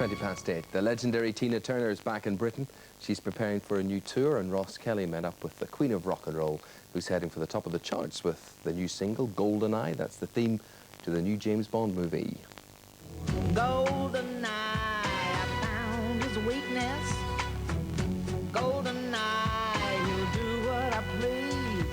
8. The legendary Tina Turner is back in Britain. She's preparing for a new tour, and Ross Kelly met up with the Queen of Rock and Roll, who's heading for the top of the charts with the new single, Goldeneye. That's the theme to the new James Bond movie. Goldeneye, I found his weakness. Goldeneye, he'll do what I please.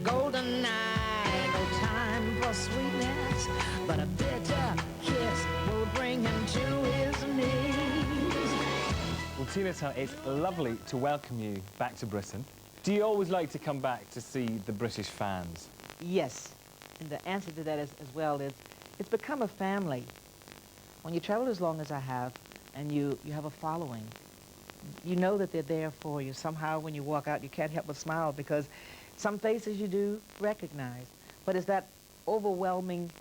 Goldeneye, no time for sweetness, but a bitter kiss will bring him to his knees. Well, Tina, it's lovely to welcome you back to Britain. Do you always like to come back to see the British fans? Yes, and the answer to that as well is it's become a family. When you travel as long as I have and you have a following, you know that they're there for you. Somehow when you walk out, you can't help but smile because some faces you do recognize. But it's that overwhelming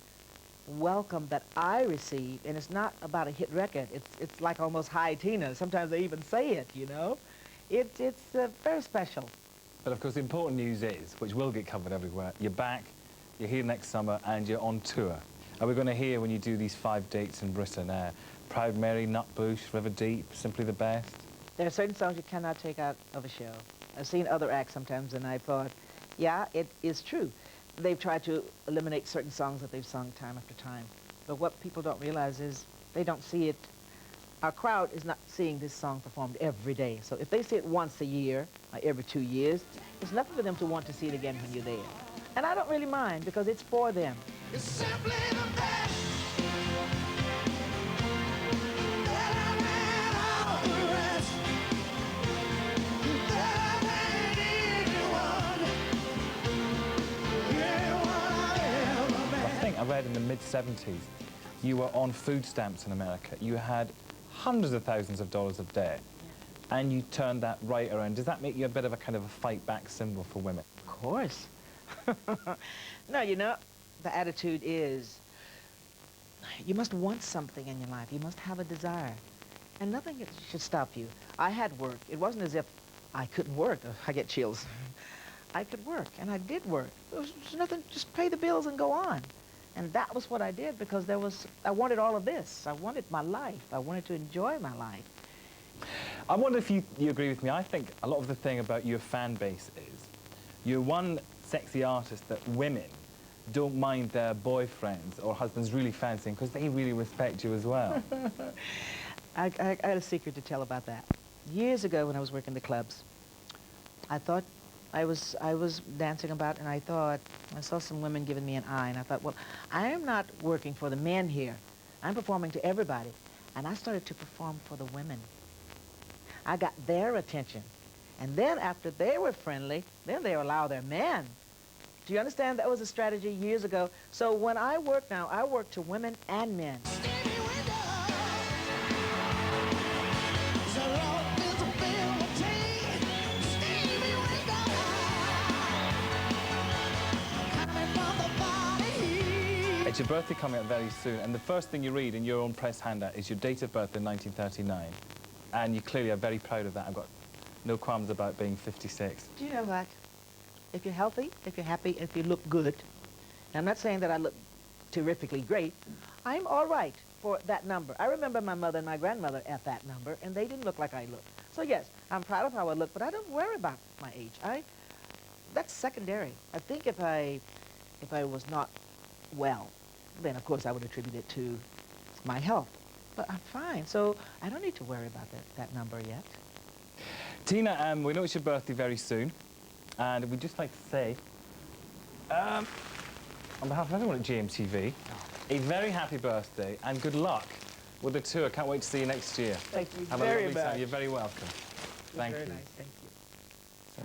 welcome that I receive, and it's not about a hit record. It's like almost Hi Tina. Sometimes they even say it, you know. It's very special. But of course, the important news is, which will get covered everywhere, you're back, you're here next summer, and you're on tour. Are we going to hear when you do these 5 dates in Britain? Proud Mary, Nutbush, River Deep, Simply the Best? There are certain songs you cannot take out of a show. I've seen other acts sometimes, and I thought, yeah, it is true. They've tried to eliminate certain songs that they've sung time after time. But what people don't realize is they don't see it. Our crowd is not seeing this song performed every day. So if they see it once a year, or every 2 years, it's nothing for them to want to see it again when you're there. And I don't really mind because it's for them. It's simply the best. I read in the mid-70s, you were on food stamps in America. You had hundreds of thousands of dollars of debt, and you turned that right around. Does that make you a bit of a kind of a fight-back symbol for women? Of course. No, you know, the attitude is you must want something in your life. You must have a desire, and nothing should stop you. I had work. It wasn't as if I couldn't work. I get chills. I could work, and I did work. There was nothing, just pay the bills and go on. And that was what I did because I wanted all of this. I wanted my life. I wanted to enjoy my life. I wonder if you agree with me. I think a lot of the thing about your fan base is you're one sexy artist that women don't mind their boyfriends or husbands really fancying because they really respect you as well. I had a secret to tell about that. Years ago when I was working the clubs, I thought I was dancing about, and I saw some women giving me an eye, and I thought, well, I am not working for the men here. I'm performing to everybody. And I started to perform for the women. I got their attention. And then after they were friendly, then they allow their men. Do you understand? That was a strategy years ago. So when I work now, I work to women and men. It's your birthday coming up very soon, and the first thing you read in your own press handout is your date of birth in 1939. And you clearly are very proud of that. I've got no qualms about being 56. Do you know what? If you're healthy, if you're happy, if you look good, and I'm not saying that I look terrifically great, I'm all right for that number. I remember my mother and my grandmother at that number, and they didn't look like I looked. So yes, I'm proud of how I look, but I don't worry about my age. That's secondary. I think if I was not well, then of course I would attribute it to my health. But I'm fine, so I don't need to worry about that number yet. Tina, we know it's your birthday very soon, and we'd just like to say, on behalf of everyone at GMTV, a very happy birthday and good luck with the tour. Can't wait to see you next year. Thank you Have very a lovely much. time. You're very welcome. Thank you. Very nice. Thank you.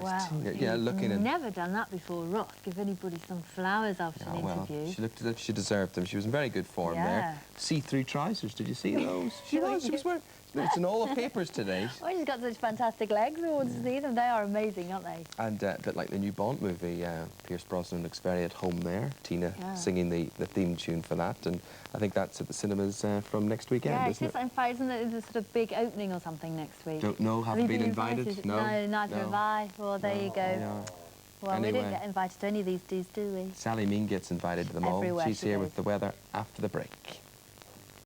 Wow, Yeah, looking at... never done that before, Ross. Give anybody some flowers after an interview. She looked as if she deserved them. She was in very good form there. See-through trousers, did you see those? She was wearing... It's in all the papers today. Oh, she's got such fantastic legs. We want to see them. They are amazing, aren't they? And a bit like the new Bond movie, Pierce Brosnan looks very at home there. Tina singing the theme tune for that, and I think that's at the cinemas from next weekend, isn't it? Yeah, isn't it a sort of big opening or something next week? Don't know, haven't been invited? No, neither have I. Well, there you go. Yeah. Well, anyway, we didn't get invited to any of these, do we? Sally Mean gets invited to them all. Everywhere She's she here goes. with the weather after the break.